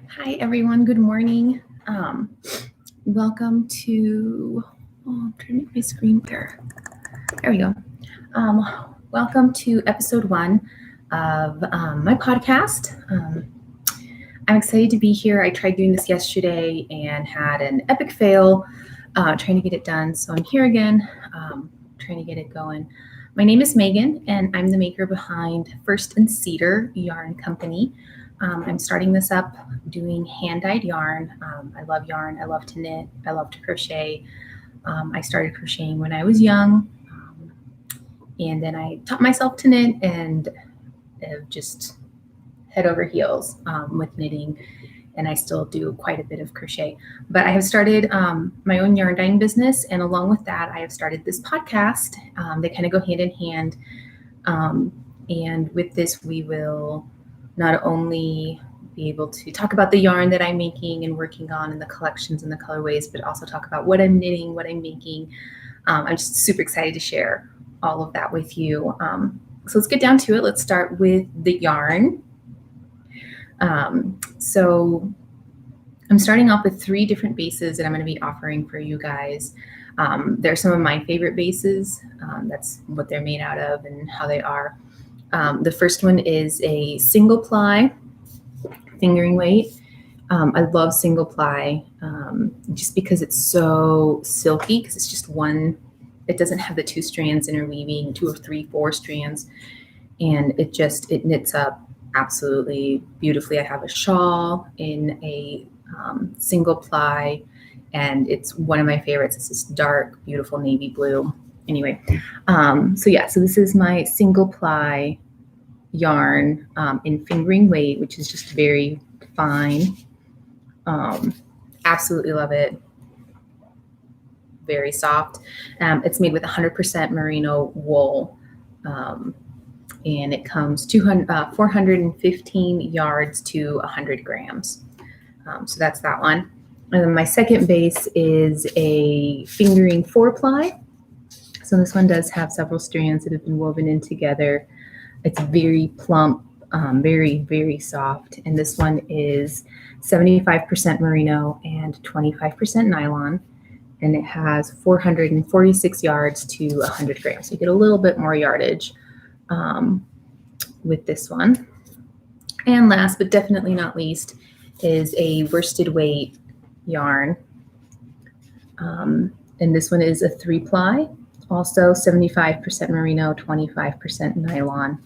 Hi, everyone. Good morning. Welcome to, I'm trying to make my screen there. There we go. Welcome to episode 1 of my podcast. I'm excited to be here. I tried doing this yesterday and had an epic fail trying to get it done. So I'm here again, trying to get it going. My name is Megan, and I'm the maker behind First and Cedar Yarn Company. I'm starting this up doing hand-dyed yarn. I love yarn. I love to knit. I love to crochet. I started crocheting when I was young, and then I taught myself to knit and just head over heels with knitting, and I still do quite a bit of crochet. But I have started my own yarn dyeing business, and along with that, I have started this podcast. They kind of go hand in hand, and with this, we will not only be able to talk about the yarn that I'm making and working on and the collections and the colorways, but also talk about what I'm knitting, what I'm making. I'm just super excited to share all of that with you. So let's get down to it. Let's start with the yarn. So I'm starting off with 3 different bases that I'm going to be offering for you guys. They're some of my favorite bases. That's what they're made out of and how they are. The first one is a single ply fingering weight. I love single ply just because it's so silky, because it's just one. It doesn't have the 2 strands interweaving, 2 or 3, 4 strands, and it knits up absolutely beautifully. I have a shawl in a single ply, and it's one of my favorites. It's this dark, beautiful navy blue. Anyway, so this is my single ply yarn in fingering weight, which is just very fine. Absolutely love it. Very soft. It's made with 100% merino wool, and it comes 415 yards to 100 grams. So that's that one. And then my second base is a fingering 4-ply. So this one does have several strands that have been woven in together. It's very plump, very, very soft. And this one is 75% merino and 25% nylon. And it has 446 yards to 100 grams. So you get a little bit more yardage with this one. And last, but definitely not least, is a worsted weight yarn. And this one is a 3-ply, also 75% merino, 25% nylon.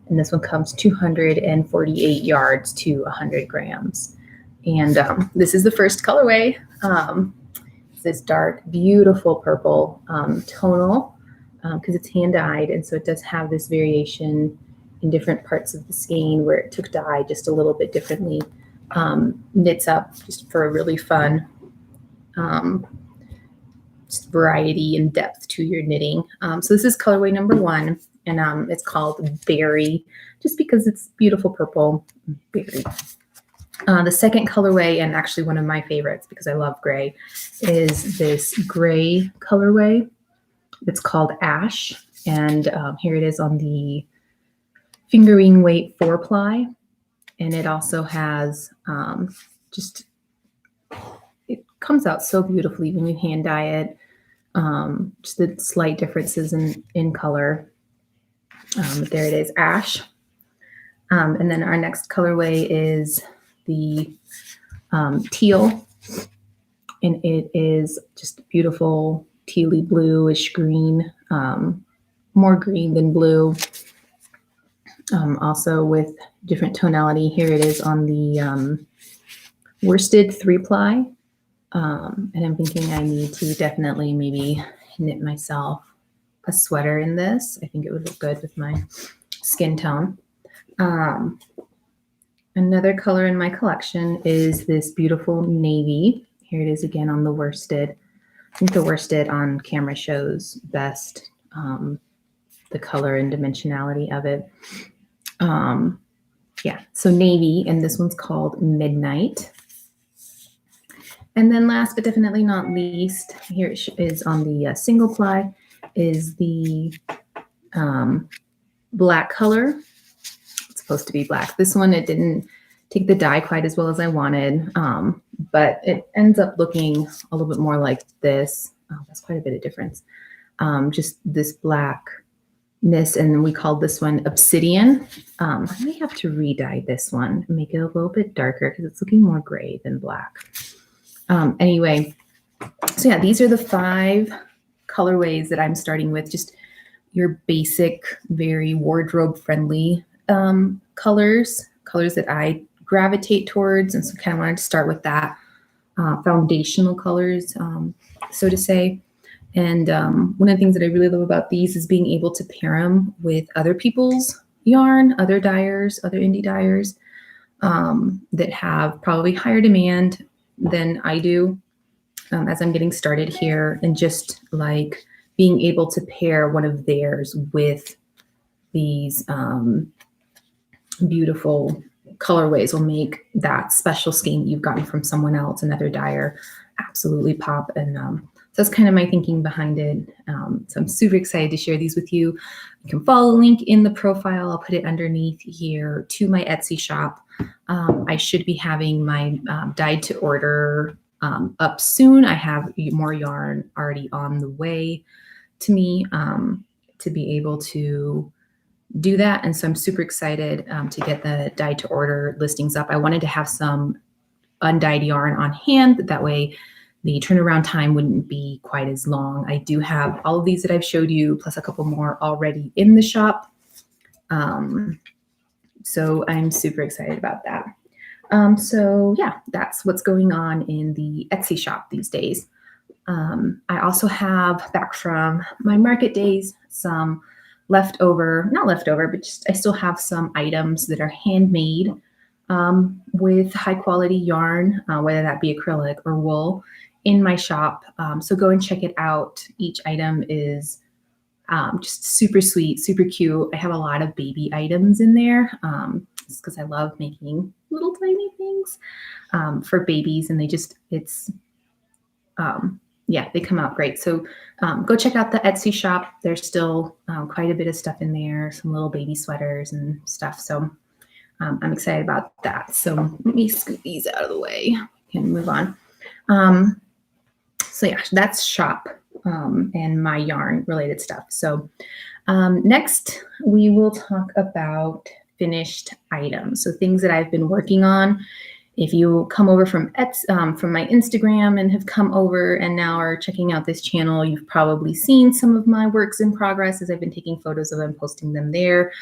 And this one comes 248 yards to 100 grams. And this is the first colorway. It's this dark, beautiful purple tonal, because it's hand-dyed. And so it does have this variation in different parts of the skein where it took dye just a little bit differently. Knits up just for a really fun just variety and depth to your knitting. So this is colorway number 1. And it's called Berry, just because it's beautiful purple berry. The second colorway, and actually one of my favorites because I love gray, is this gray colorway. It's called Ash. And here it is on the fingering weight 4-ply. And it also has it comes out so beautifully when you hand dye it. Just the slight differences in color. There it is, Ash. And then our next colorway is the teal. And it is just beautiful tealy bluish green, more green than blue. Also with different tonality. Here it is on the worsted 3-ply. And I'm thinking I need to definitely maybe knit myself a sweater in this. I think it would look good with my skin tone. Another color in my collection is this beautiful navy. Here it is again on the worsted. I think the worsted on camera shows best the color and dimensionality of it. So navy, and this one's called Midnight. And then last but definitely not least, here it is on the single ply, is the black color. It's supposed to be black. This one, it didn't take the dye quite as well as I wanted, but it ends up looking a little bit more like this. Oh, that's quite a bit of difference. Just this blackness, and we called this one Obsidian. I may have to re-dye this one and make it a little bit darker because it's looking more gray than black. Anyway, so yeah, these are the 5 colorways that I'm starting with. Just your basic, very wardrobe friendly colors that I gravitate towards. And so kind of wanted to start with that foundational colors, so to say. And one of the things that I really love about these is being able to pair them with other people's yarn, other dyers, other indie dyers that have probably higher demand than I do as I'm getting started here. And just like being able to pair one of theirs with these beautiful colorways will make that special skein you've gotten from someone else, another dyer, absolutely pop. And so that's kind of my thinking behind it. So I'm super excited to share these with you. You can follow the link in the profile. I'll put it underneath here to my Etsy shop. I should be having my dyed to order up soon. I have more yarn already on the way to me to be able to do that. And so I'm super excited to get the dyed to order listings up. I wanted to have some undyed yarn on hand. That way the turnaround time wouldn't be quite as long. I do have all of these that I've showed you, plus a couple more already in the shop. So I'm super excited about that. So yeah, that's what's going on in the Etsy shop these days. I also have back from my market days some not leftover, but just I still have some items that are handmade with high quality yarn, whether that be acrylic or wool, in my shop. So go and check it out. Each item is just super sweet, super cute. I have a lot of baby items in there just because I love making little tiny things for babies, and they come out great. So go check out the Etsy shop. There's still quite a bit of stuff in there, some little baby sweaters and stuff. So I'm excited about that. So let me scoot these out of the way and move on. So yeah, that's shop and my yarn related stuff. So next we will talk about finished items. So things that I've been working on. If you come over from my Instagram and have come over and now are checking out this channel, you've probably seen some of my works in progress as I've been taking photos of them, posting them there.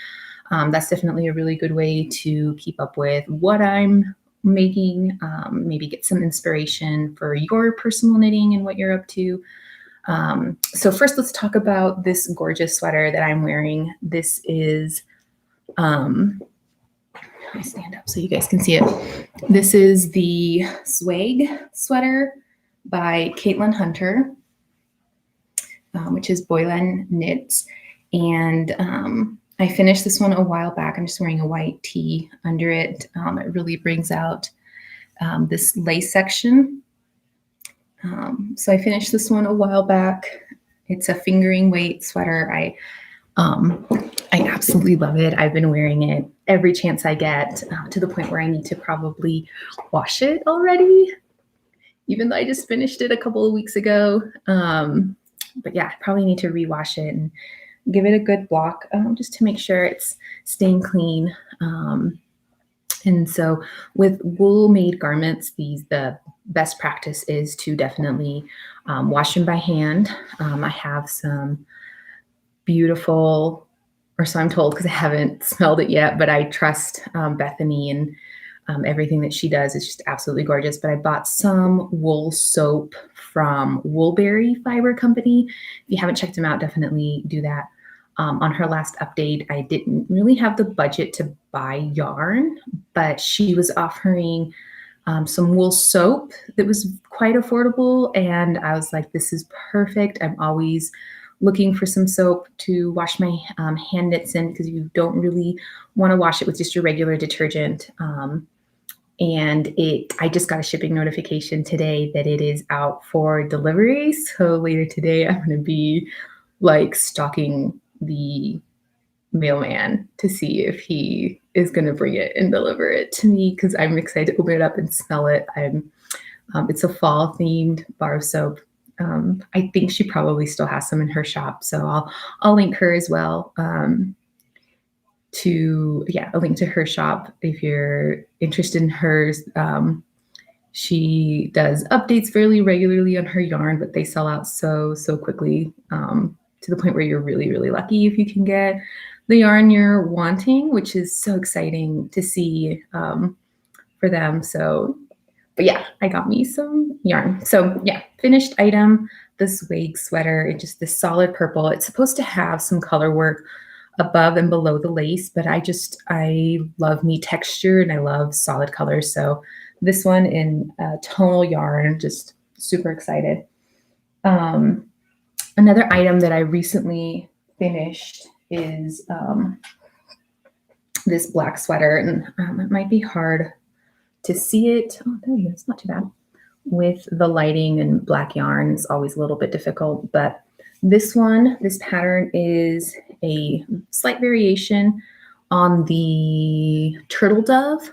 That's definitely a really good way to keep up with what I'm making, maybe get some inspiration for your personal knitting and what you're up to. So first, let's talk about this gorgeous sweater that I'm wearing. This is, let me stand up so you guys can see it. This is the Swag sweater by Caitlin Hunter, which is Boylan Knits. And I finished this one a while back. I'm just wearing a white tee under it. It really brings out this lace section. So I finished this one a while back. It's a fingering weight sweater. I absolutely love it. I've been wearing it every chance I get, to the point where I need to probably wash it already, even though I just finished it a couple of weeks ago. But yeah, I probably need to rewash it and give it a good block just to make sure it's staying clean. And so with wool made garments, the best practice is to definitely wash them by hand. I have some beautiful, or so I'm told because I haven't smelled it yet, but I trust Bethany and everything that she does is just absolutely gorgeous. But I bought some wool soap from Woolberry Fiber Company. If you haven't checked them out, definitely do that. On her last update, I didn't really have the budget to buy yarn, but she was offering some wool soap that was quite affordable. And I was like, this is perfect. I'm always looking for some soap to wash my hand knits in because you don't really want to wash it with just your regular detergent. I just got a shipping notification today that it is out for delivery. So later today, I'm going to be like stocking the mailman to see if he is going to bring it and deliver it to me, because I'm excited to open it up and smell it. It's a fall themed bar soap. I think she probably still has some in her shop, so I'll link her as well. A link to her shop if you're interested in hers. She does updates fairly regularly on her yarn, but they sell out so quickly, to the point where you're really, really lucky if you can get the yarn you're wanting, which is so exciting to see for them. So, but yeah, I got me some yarn. So yeah, finished item, this wig sweater, it's just this solid purple. It's supposed to have some color work above and below the lace, but I love me texture and I love solid colors. So this one in tonal yarn, just super excited. Another item that I recently finished is this black sweater, and it might be hard to see it. Oh, there you go. It's not too bad. With the lighting and black yarn, it's always a little bit difficult, but this pattern is a slight variation on the Turtledove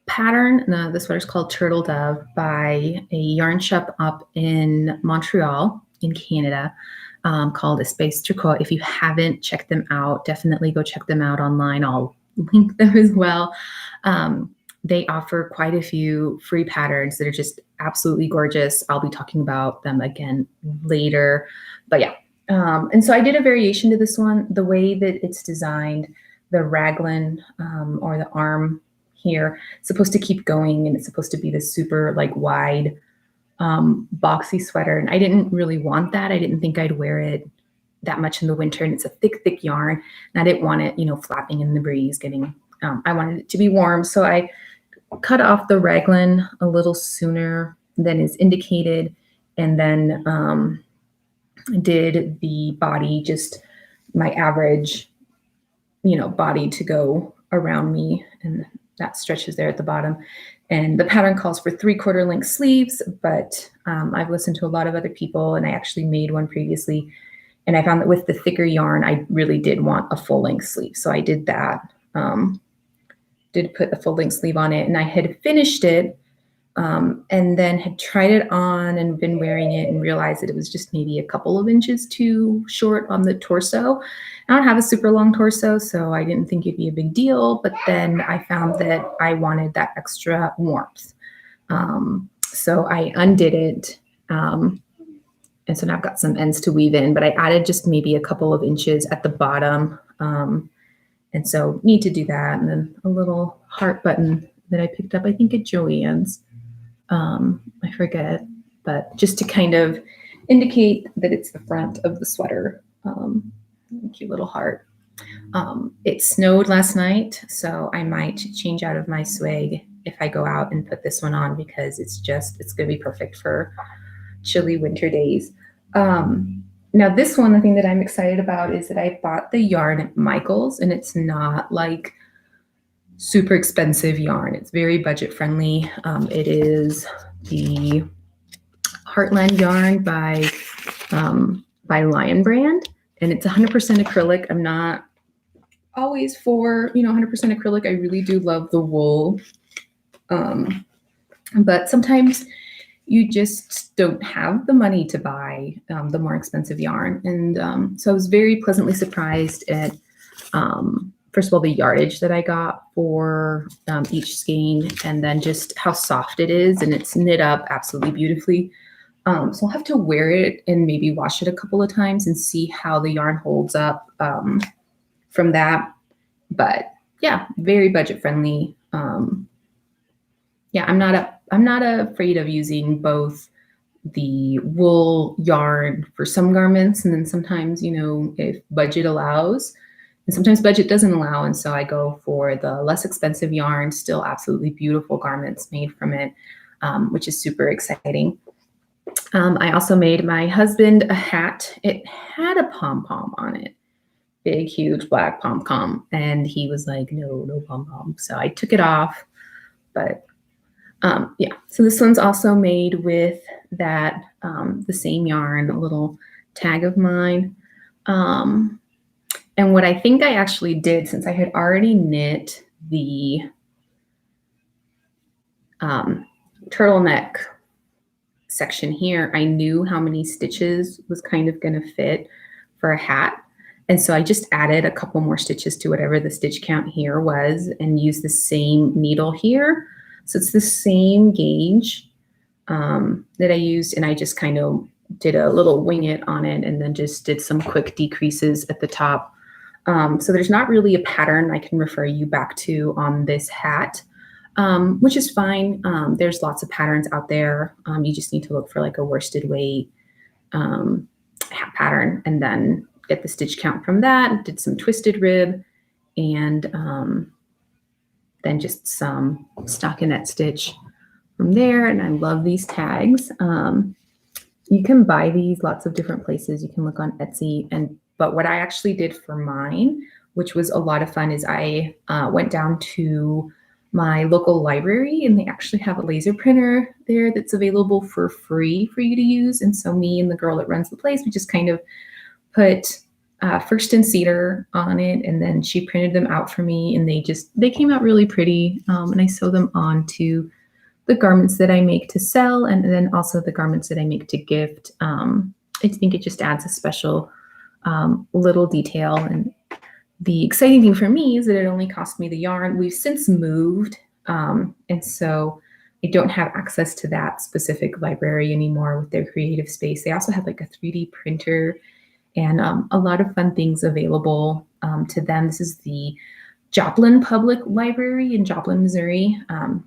pattern. The sweater is called Turtledove by a yarn shop up in Montreal in Canada, called Espace Tricot. If you haven't checked them out, definitely go check them out online. I'll link them as well. They offer quite a few free patterns that are just absolutely gorgeous. I'll be talking about them again later, but yeah. And so I did a variation to this one. The way that it's designed, the raglan or the arm here, it's supposed to keep going, and it's supposed to be this super wide boxy sweater. And I didn't really want that. I didn't think I'd wear it that much in the winter. And it's a thick yarn, and I didn't want it, flapping in the breeze, I wanted it to be warm. So I cut off the raglan a little sooner than is indicated, and then did the body, just my average, body to go around me, and that stretches there at the bottom. And the pattern calls for 3/4 length sleeves, but I've listened to a lot of other people, and I actually made one previously, and I found that with the thicker yarn, I really did want a full length sleeve. So I did that. Did put the full length sleeve on it, and I had finished it, and then had tried it on and been wearing it and realized that it was just maybe a couple of inches too short on the torso. I don't have a super long torso, so I didn't think it'd be a big deal, but then I found that I wanted that extra warmth. So I undid it, and so now I've got some ends to weave in, but I added just maybe a couple of inches at the bottom. And so need to do that. And then a little heart button that I picked up, I think at Joann's. I forget, but just to kind of indicate that it's the front of the sweater. Cute little heart. It snowed last night, so I might change out of my swag if I go out and put this one on, because it's going to be perfect for chilly winter days. Now this one, the thing that I'm excited about is that I bought the yarn at Michael's, and it's not super expensive yarn. It's very budget friendly. It is the Heartland yarn by Lion Brand, and it's 100% acrylic. I'm not always for 100% acrylic. I really do love the wool, but sometimes you just don't have the money to buy the more expensive yarn. And so I was very pleasantly surprised at, first of all, the yardage that I got for each skein, and then just how soft it is, and it's knit up absolutely beautifully. So I'll have to wear it and maybe wash it a couple of times and see how the yarn holds up from that. But yeah, very budget friendly. I'm not afraid of using both the wool yarn for some garments, and then sometimes, if budget allows, and sometimes budget doesn't allow, and so I go for the less expensive yarn, still absolutely beautiful garments made from it, which is super exciting. I also made my husband a hat. It had a pom-pom on it, big, huge black pom-pom, and he was like, no pom-pom. So I took it off, but so this one's also made with that, the same yarn, a little tag of mine. And what I think I actually did, since I had already knit the turtleneck section here, I knew how many stitches was kind of going to fit for a hat. And so I just added a couple more stitches to whatever the stitch count here was and used the same needle here. So it's the same gauge that I used, and I just kind of did a little wing it on it and then just did some quick decreases at the top. So there's not really a pattern I can refer you back to on this hat, which is fine. There's lots of patterns out there. You just need to look for like a worsted weight hat pattern and then get the stitch count from that. Did some twisted rib and then just some stockinette stitch from there. And I love these tags. You can buy these lots of different places. You can look on Etsy. But what I actually did for mine, which was a lot of fun, is I went down to my local library and they actually have a laser printer there that's available for free for you to use. And so me and the girl that runs the place, we just kind of put First and Cedar on it, and then she printed them out for me, and they came out really pretty. And I sew them onto the garments that I make to sell, and then also the garments that I make to gift. I think it just adds a special little detail. And the exciting thing for me is that it only cost me the yarn. We've since moved, and so I don't have access to that specific library anymore with their creative space. They also have like a 3D printer and a lot of fun things available to them. This is the Joplin Public Library in Joplin, Missouri.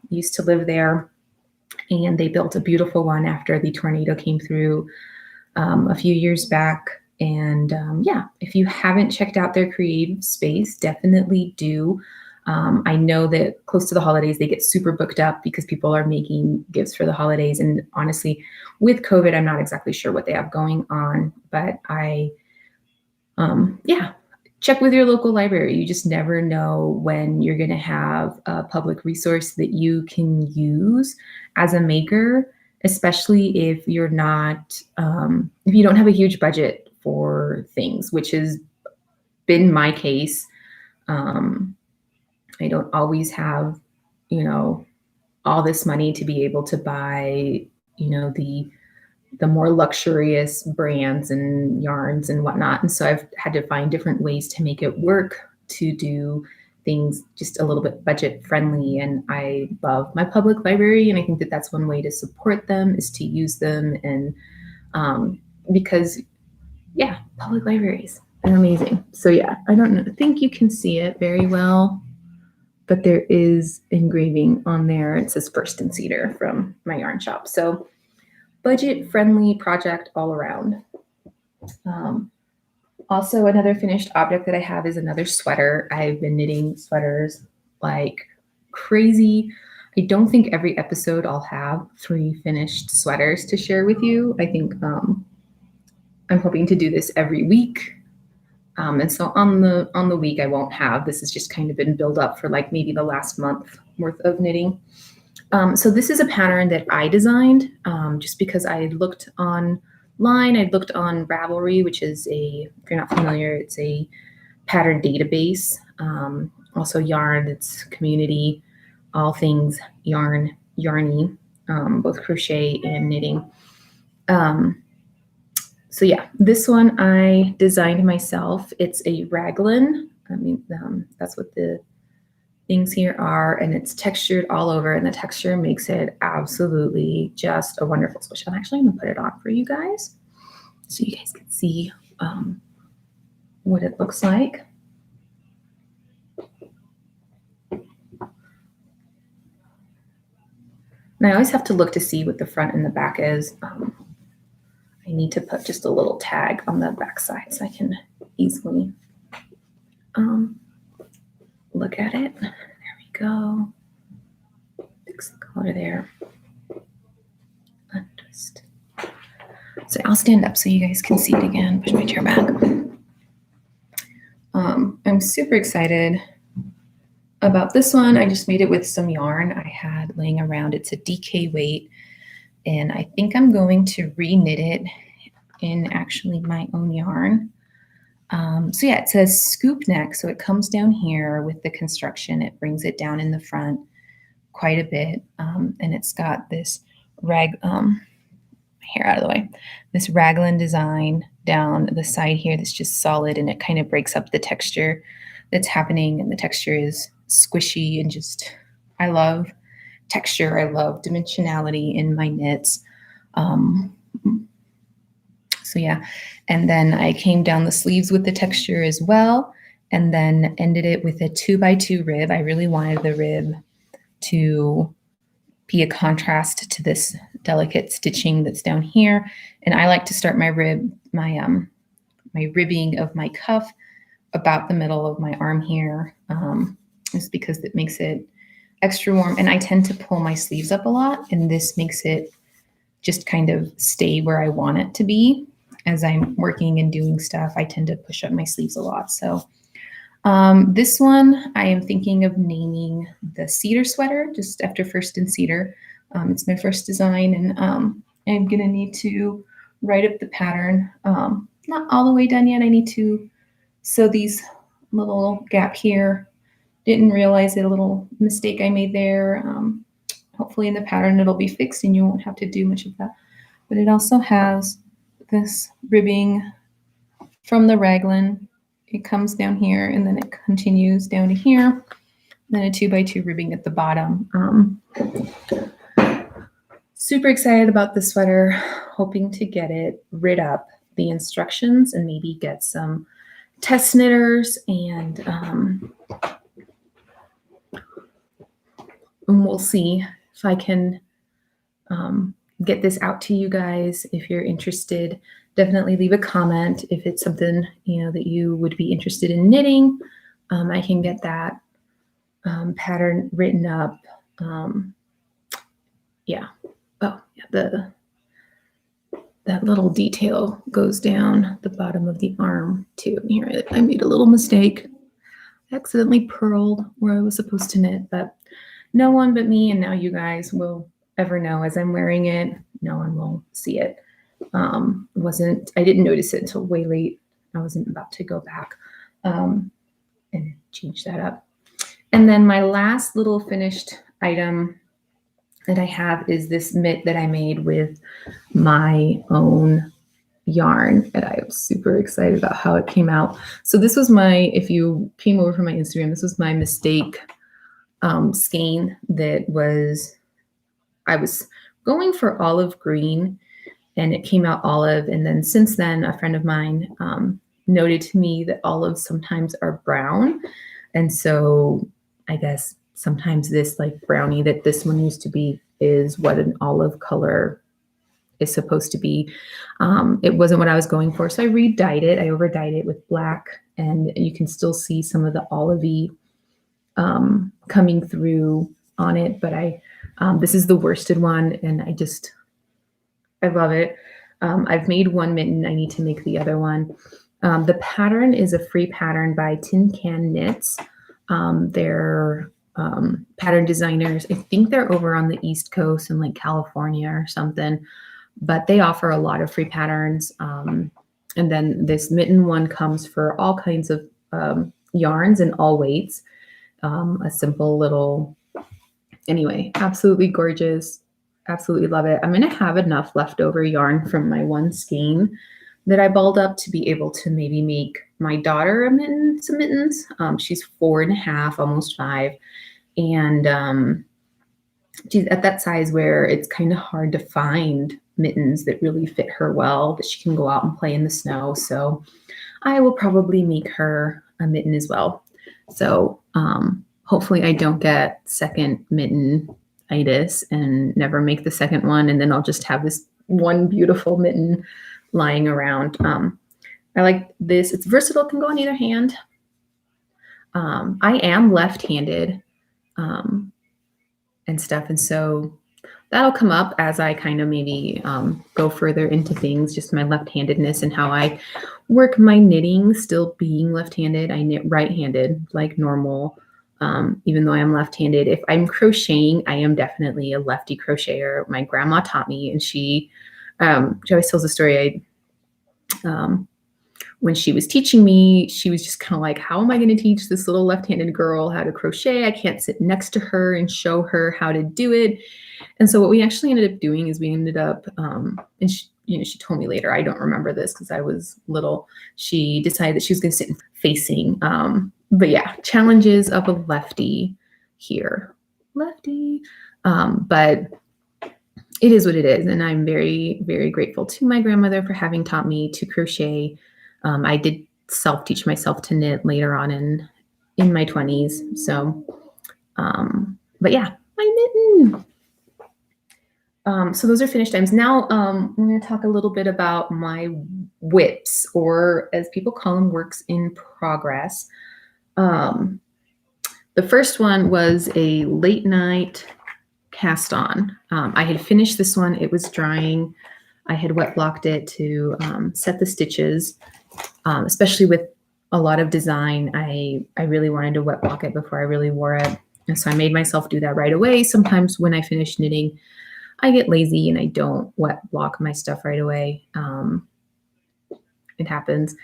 Used to live there, and they built a beautiful one after the tornado came through a few years back. And yeah, if you haven't checked out their creative space, definitely do. I know that close to the holidays, they get super booked up because people are making gifts for the holidays. And honestly, with COVID, I'm not exactly sure what they have going on, but yeah, check with your local library. You just never know when you're going to have a public resource that you can use as a maker, especially if you're not, if you don't have a huge budget for things, which has been my case. I don't always have, all this money to be able to buy, the more luxurious brands and yarns and whatnot. And so I've had to find different ways to make it work to do things just a little bit budget friendly. And I love my public library. And I think that that's one way to support them is to use them. And because, yeah, public libraries are amazing. So yeah, I think you can see it very well, but there is engraving on there. It says First and Cedar from my yarn shop. So budget-friendly project all around. Also, another finished object that I have is another sweater. I've been knitting sweaters like crazy. I don't think every episode I'll have 3 finished sweaters to share with you. I think I'm hoping to do this every week. And so on the week I won't have. This has just kind of been built up for like maybe the last month worth of knitting. So this is a pattern that I designed just because I looked online. I looked on Ravelry, which is if you're not familiar, it's a pattern database. Also yarn, it's community, all things yarny, both crochet and knitting. So yeah, this one I designed myself. It's a raglan. That's what the things here are, and it's textured all over, and the texture makes it absolutely just a wonderful switch. I'm actually going to put it on for you guys so you guys can see what it looks like. And I always have to look to see what the front and the back is. I need to put just a little tag on the back side so I can easily look at it. There we go. Fix the color there. Untwist. So I'll stand up so you guys can see it again. Push my chair back. I'm super excited about this one. I just made it with some yarn I had laying around. It's a DK weight, and I think I'm going to re-knit it in actually my own yarn. So yeah, it's a scoop neck. So it comes down here with the construction. It brings it down in the front quite a bit. And it's got this hair out of the way, this raglan design down the side here that's just solid, and it kind of breaks up the texture that's happening. And the texture is squishy and just, I love texture. I love dimensionality in my knits. So yeah, and then I came down the sleeves with the texture as well, and then ended it with a 2x2 rib. I really wanted the rib to be a contrast to this delicate stitching that's down here. And I like to start my ribbing of my cuff about the middle of my arm here, just because it makes it extra warm. And I tend to pull my sleeves up a lot, and this makes it just kind of stay where I want it to be. As I'm working and doing stuff, I tend to push up my sleeves a lot. So this one I am thinking of naming the Cedar sweater, just after First and Cedar. It's my first design, and I'm going to need to write up the pattern. Not all the way done yet. I need to sew these little gap here. Didn't realize it, a little mistake I made there. Hopefully in the pattern it'll be fixed and you won't have to do much of that. But it also has this ribbing from the raglan. It comes down here and then it continues down to here. Then a 2x2 ribbing at the bottom. Super excited about the sweater, hoping to get it writ up, the instructions, and maybe get some test knitters, and we'll see if I can get this out to you guys. If you're interested, definitely leave a comment. If it's something that you would be interested in knitting, I can get that pattern written up. That little detail goes down the bottom of the arm too. Here I made a little mistake. I accidentally purled where I was supposed to knit, but no one but me, and now you guys, will ever know as I'm wearing it. No one will see it. I didn't notice it until way late. I wasn't about to go back and change that up. And then my last little finished item that I have is this mitt that I made with my own yarn, and I am super excited about how it came out. So this was if you came over from my Instagram, this was my mistake skein I was going for olive green, and it came out olive. And then since then, a friend of mine noted to me that olives sometimes are brown. And so I guess sometimes this brownie that this one used to be is what an olive color is supposed to be. It wasn't what I was going for. So I re-dyed it. I over-dyed it with black, and you can still see some of the olivey coming through on it. But this is the worsted one, and I love it. I've made one mitten. I need to make the other one. The pattern is a free pattern by Tin Can Knits. They're pattern designers. I think they're over on the East Coast in California or something, but they offer a lot of free patterns. And then this mitten one comes for all kinds of yarns and all weights. A simple little, anyway, absolutely gorgeous. Absolutely love it. I'm going to have enough leftover yarn from my one skein that I balled up to be able to maybe make my daughter some mittens. She's 4.5, almost 5. And she's at that size where it's kind of hard to find mittens that really fit her well, that she can go out and play in the snow. So I will probably make her a mitten as well. So hopefully I don't get second mitten-itis and never make the second one. And then I'll just have this one beautiful mitten lying around. I like this. It's versatile, can go on either hand. I am left-handed and stuff. And so that'll come up as I kind of maybe go further into things, just my left-handedness and how I work my knitting, still being left-handed. I knit right-handed like normal, even though I am left-handed. If I'm crocheting, I am definitely a lefty crocheter. My grandma taught me, and she always tells a story. when she was teaching me, she was just kind of like, how am I going to teach this little left-handed girl how to crochet? I can't sit next to her and show her how to do it. And so what we actually ended up doing is we ended up, and she told me later, I don't remember this because I was little, she decided that she was going to sit facing. But yeah, challenges of a lefty here. Lefty. But it is what it is. And I'm very, very grateful to my grandmother for having taught me to crochet. I did self-teach myself to knit later on in my 20s. So, but yeah, my mitten. So those are finished items. Now I'm going to talk a little bit about my whips, or as people call them, works in progress. The first one was a late night cast on. I had finished this one. It was drying. I had wet blocked it to set the stitches, especially with a lot of design. I really wanted to wet block it before I really wore it. And so I made myself do that right away. Sometimes when I finish knitting, I get lazy and I don't wet block my stuff right away. It happens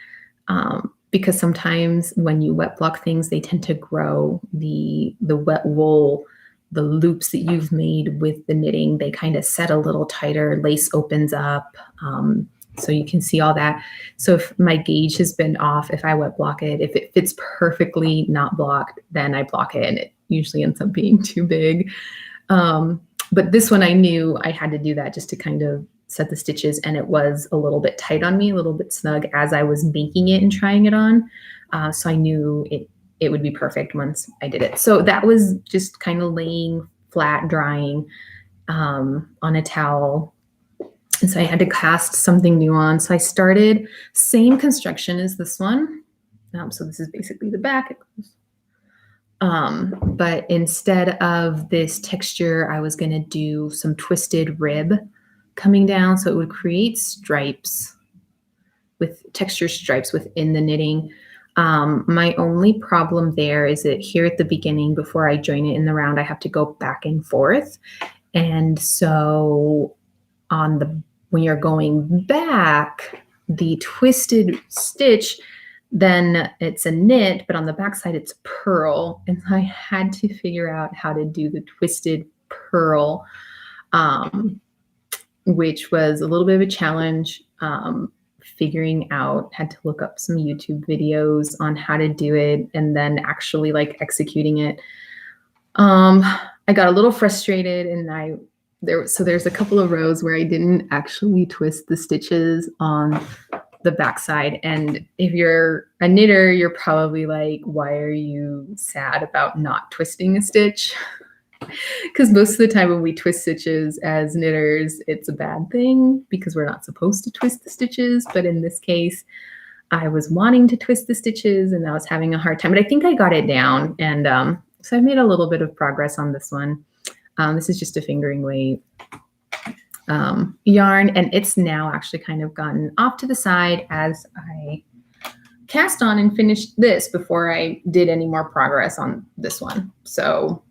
because sometimes when you wet block things, they tend to grow. The wet wool, the loops that you've made with the knitting, they kind of set a little tighter. Lace opens up, so you can see all that. So if my gauge has been off, if I wet block it, if it fits perfectly not blocked, then I block it, and it usually ends up being too big. But this one I knew I had to do that just to kind of set the stitches, and it was a little bit tight on me, a little bit snug as I was making it and trying it on. So I knew it would be perfect once I did it. So that was just kind of laying flat, drying on a towel. And so I had to cast something new on. So I started same construction as this one. So this is basically the back. But instead of this texture, I was going to do some twisted rib coming down. So it would create stripes with texture stripes within the knitting. My only problem there is that here at the beginning, before I join it in the round, I have to go back and forth. And so when you're going back, the twisted stitch, then it's a knit, but on the back side, it's purl. And I had to figure out how to do the twisted purl, which was a little bit of a challenge. Figuring out, had to look up some YouTube videos on how to do it and then actually like executing it. I got a little frustrated, and there's a couple of rows where I didn't actually twist the stitches on the backside. And if you're a knitter, you're probably like, why are you sad about not twisting a stitch? Because most of the time when we twist stitches as knitters, it's a bad thing because we're not supposed to twist the stitches. But in this case, I was wanting to twist the stitches and I was having a hard time, but I think I got it down. And so I've made a little bit of progress on this one. This is just a fingering weight yarn, and it's now actually kind of gotten off to the side as I cast on and finished this before I did any more progress on this one. So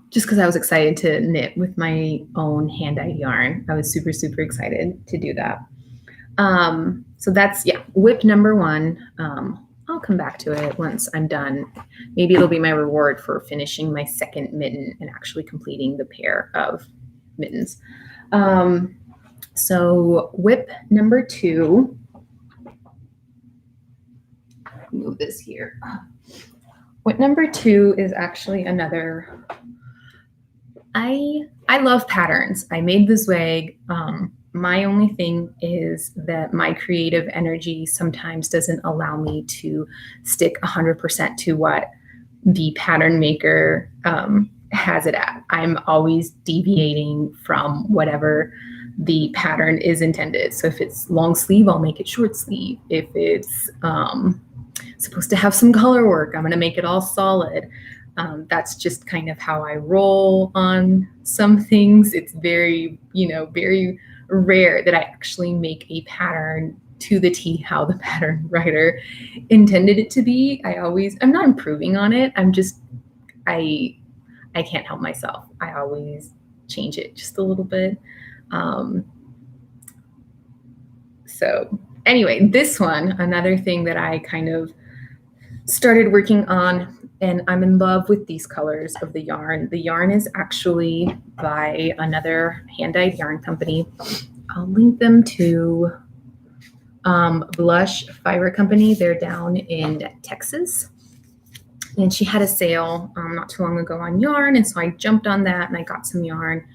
just because I was excited to knit with my own hand-dyed yarn. I was super, super excited to do that. So that's, whip number one. I'll come back to it once I'm done. Maybe it'll be my reward for finishing my second mitten and actually completing the pair of mittens. So whip number two. Move this here. Whip number two is actually another. I love patterns. I made this wig. My only thing is that my creative energy sometimes doesn't allow me to stick 100% to what the pattern maker has it at. I'm always deviating from whatever the pattern is intended. So if it's long sleeve, I'll make it short sleeve. If it's supposed to have some color work, I'm going to make it all solid. That's just kind of how I roll on some things. It's very, very rare that I actually make a pattern to the T how the pattern writer intended it to be. I'm not improving on it. I can't help myself. I always change it just a little bit. So Anyway, this one, another thing that I kind of started working on, and I'm in love with these colors of the yarn. The yarn is actually by another hand-dyed yarn company. I'll link them to Blush Fiber Company. They're down in Texas. And she had a sale not too long ago on yarn. And so I jumped on that and I got some yarn.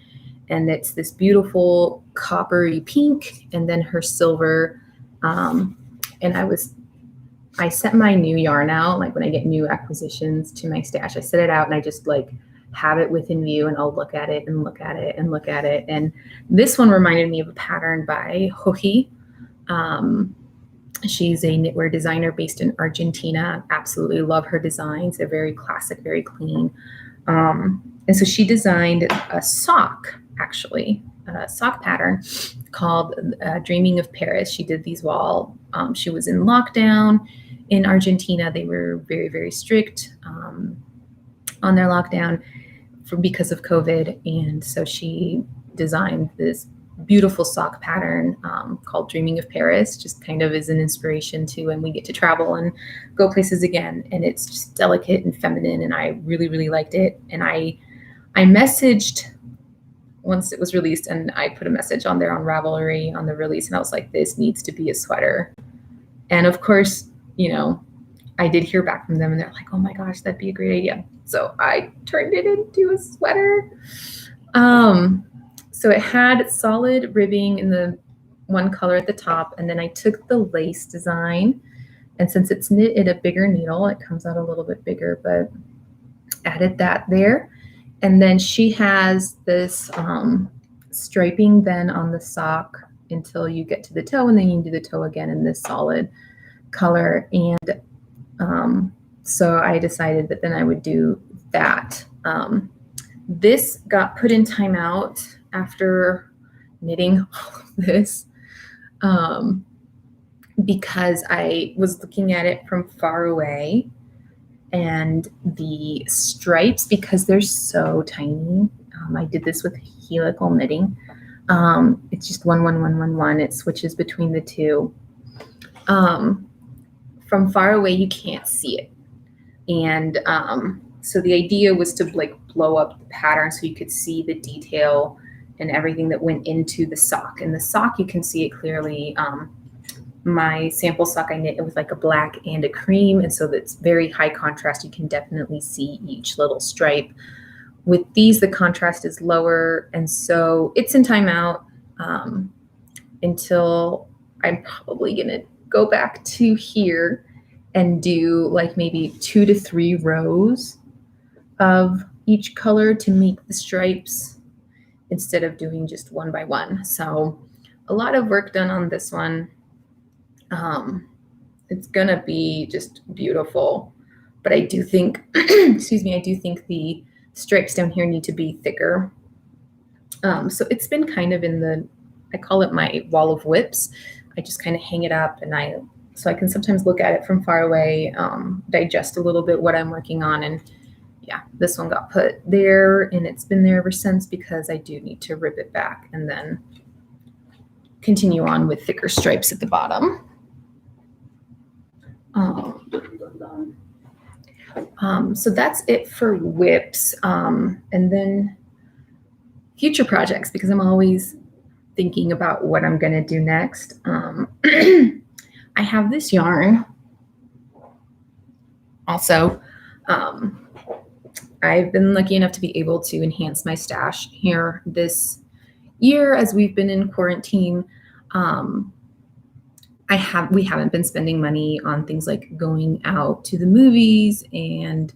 And it's this beautiful coppery pink and then her silver. And I set my new yarn out, like when I get new acquisitions to my stash, I set it out and I just like have it within view and I'll look at it and look at it and look at it. And this one reminded me of a pattern by Mohair. She's a knitwear designer based in Argentina. Absolutely love her designs. They're very classic, very clean. And so she designed a sock, actually, a sock pattern called Dreaming of Paris. She did these while she was in lockdown in Argentina. They were very, very strict on their lockdown because of COVID. And so she designed this beautiful sock pattern called Dreaming of Paris, just kind of as an inspiration to when we get to travel and go places again. And it's just delicate and feminine, and I really, really liked it. And I messaged once it was released, and I put a message on there on Ravelry on the release, and I was like, this needs to be a sweater. And of course, you know, I did hear back from them, and they're like, oh my gosh, that'd be a great idea. So I turned it into a sweater. So it had solid ribbing in the one color at the top, and then I took the lace design, and since it's knit in a bigger needle, it comes out a little bit bigger, but added that there. And then she has this striping then on the sock until you get to the toe, and then you can do the toe again in this solid color. And so I decided that then I would do that. This got put in timeout after knitting all of this because I was looking at it from far away, and the stripes, because they're so tiny, I did this with helical knitting. It's just 1, 1, 1, 1, 1. It switches between the two. From far away, you can't see it. And so the idea was to like blow up the pattern so you could see the detail and everything that went into the sock. And the sock, you can see it clearly. My sample sock I knit with like a black and a cream, and so that's very high contrast. You can definitely see each little stripe. With these, the contrast is lower, and so it's in timeout until I'm probably gonna go back to here and do like maybe 2 to 3 rows of each color to make the stripes instead of doing just 1 by 1. So a lot of work done on this one. It's gonna be just beautiful, but I do think, excuse me, I do think the stripes down here need to be thicker. So it's been kind of in the, I call it my wall of whips. I just kind of hang it up, and so I can sometimes look at it from far away, digest a little bit what I'm working on. And yeah, this one got put there, and it's been there ever since because I do need to rip it back and then continue on with thicker stripes at the bottom. So that's it for whips. And then future projects, because I'm always thinking about what I'm going to do next. I have this yarn. Also, I've been lucky enough to be able to enhance my stash here this year as we've been in quarantine. We haven't been spending money on things like going out to the movies and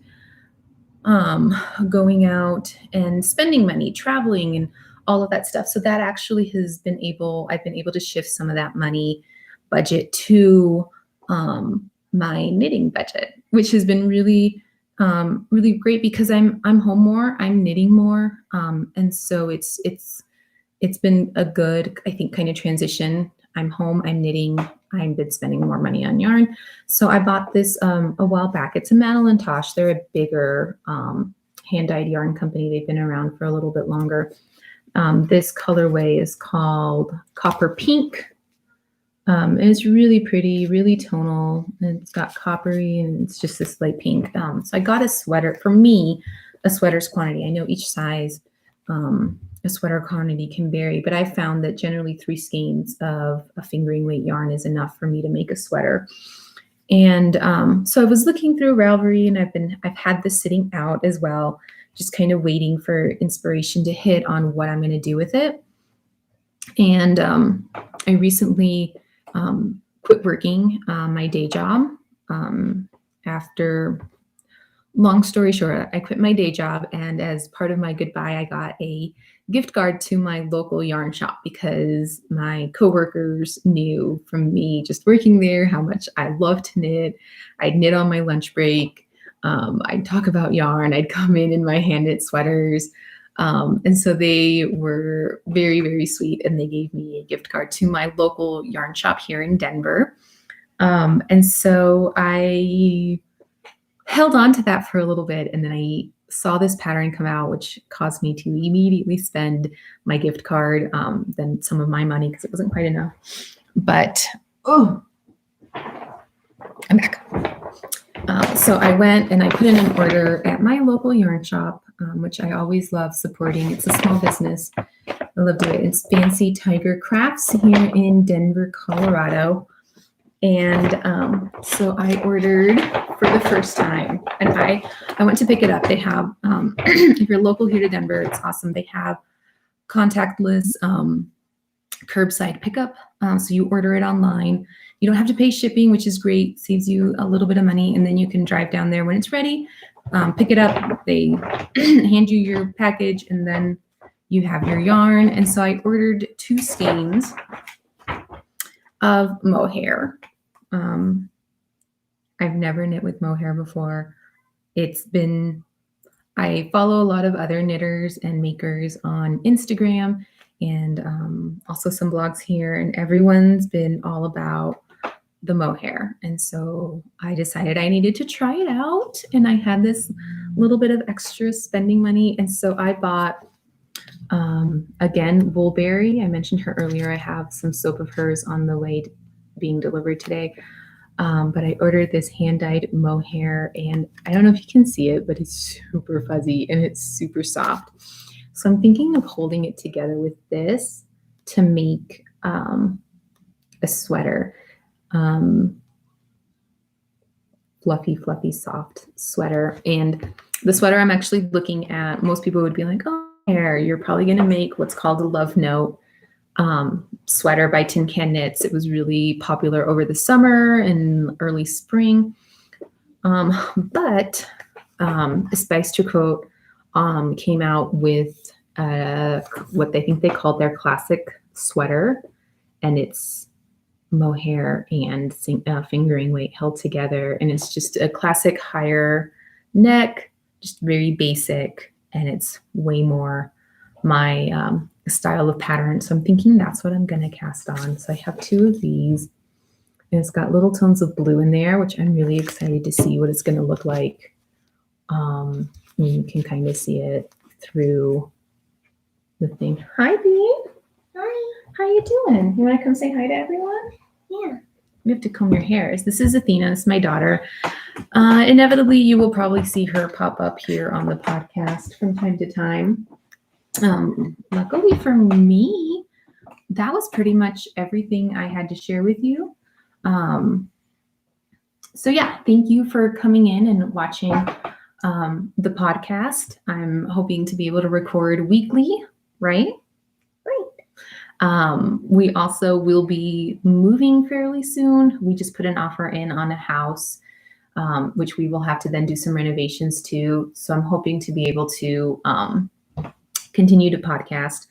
going out and spending money, traveling, and all of that stuff. So that actually I've been able to shift some of that money budget to my knitting budget, which has been really, really great because I'm home more, I'm knitting more. And so it's been a good, I think, kind of transition. I'm home, I'm knitting, I've been spending more money on yarn. So I bought this a while back. It's a Madeline Tosh. They're a bigger hand-dyed yarn company. They've been around for a little bit longer. This colorway is called Copper Pink. And it's really pretty, really tonal, and it's got coppery, and it's just this light pink. So I got a sweater. For me, a sweater's quantity. I know each size, a sweater quantity can vary, but I found that generally 3 skeins of a fingering weight yarn is enough for me to make a sweater. And so I was looking through Ravelry, and I've had this sitting out as well, just kind of waiting for inspiration to hit on what I'm going to do with it. And I recently quit working my day job. After, long story short, I quit my day job, and as part of my goodbye, I got a gift card to my local yarn shop because my coworkers knew from me just working there how much I love to knit. I'd knit on my lunch break. I'd talk about yarn. I'd come in my hand knit sweaters. And so they were very, very sweet, and they gave me a gift card to my local yarn shop here in Denver. And so I held on to that for a little bit, and then I saw this pattern come out, which caused me to immediately spend my gift card, then some of my money because it wasn't quite enough. But I'm back. So I went and I put in an order at my local yarn shop, which I always love supporting. It's a small business. I love doing it. It's Fancy Tiger Crafts here in Denver, Colorado. And so I ordered for the first time, and I went to pick it up. They have, if you're local here to Denver, it's awesome. They have contactless curbside pickup. So you order it online. You don't have to pay shipping, which is great. Saves you a little bit of money. And then you can drive down there when it's ready, pick it up. They hand you your package, and then you have your yarn. And so I ordered 2 skeins of Mohair. I've never knit with Mohair before. I follow a lot of other knitters and makers on Instagram, and also some blogs here, and everyone's been all about the Mohair. And so I decided I needed to try it out, and I had this little bit of extra spending money. And so I bought, again, Woolberry. I mentioned her earlier. I have some soap of hers on the way being delivered today. But I ordered this hand-dyed Mohair, and I don't know if you can see it, but it's super fuzzy and it's super soft. So I'm thinking of holding it together with this to make a sweater. Fluffy, soft sweater. And the sweater I'm actually looking at, most people would be like, oh, you're probably going to make what's called a love note sweater by Tin Can Knits. It was really popular over the summer and early spring. But Spice to Coat came out with what they think they called their classic sweater, and it's Mohair and fingering weight held together, and it's just a classic higher neck, just very basic, and it's way more my style of pattern. So I'm thinking that's what I'm going to cast on. So I have 2 of these, and it's got little tones of blue in there, which I'm really excited to see what it's going to look like. You can kind of see it through the thing. Hi, Bean. Hi. How you doing? You want to come say hi to everyone? Yeah. You have to comb your hair. This is Athena. It's my daughter. Inevitably, you will probably see her pop up here on the podcast from time to time. Luckily for me, that was pretty much everything I had to share with you. So yeah, thank you for coming in and watching the podcast. I'm hoping to be able to record weekly, right? We also will be moving fairly soon. We just put an offer in on a house, which we will have to then do some renovations to. So I'm hoping to be able to continue to podcast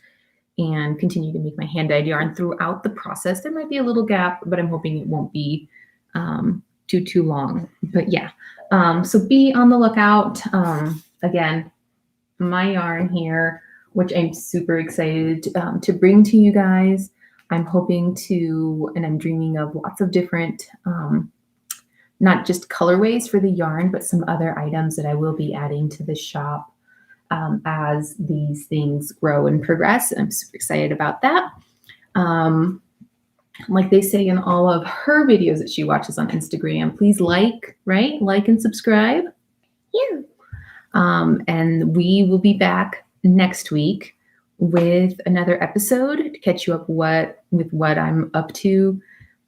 and continue to make my hand-dyed yarn throughout the process. There might be a little gap, but I'm hoping it won't be too long. But yeah, so be on the lookout. Again, my yarn here, which I'm super excited to bring to you guys. I'm hoping to, and I'm dreaming of lots of different, not just colorways for the yarn, but some other items that I will be adding to the shop as these things grow and progress. I'm super excited about that. like they say in all of her videos that she watches on Instagram, please like and subscribe. Yeah. And we will be back next week with another episode to catch you up with what I'm up to.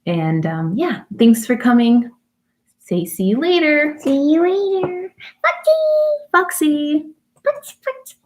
And yeah, thanks for coming. Say see you later. See you later. Foxy. Foxy.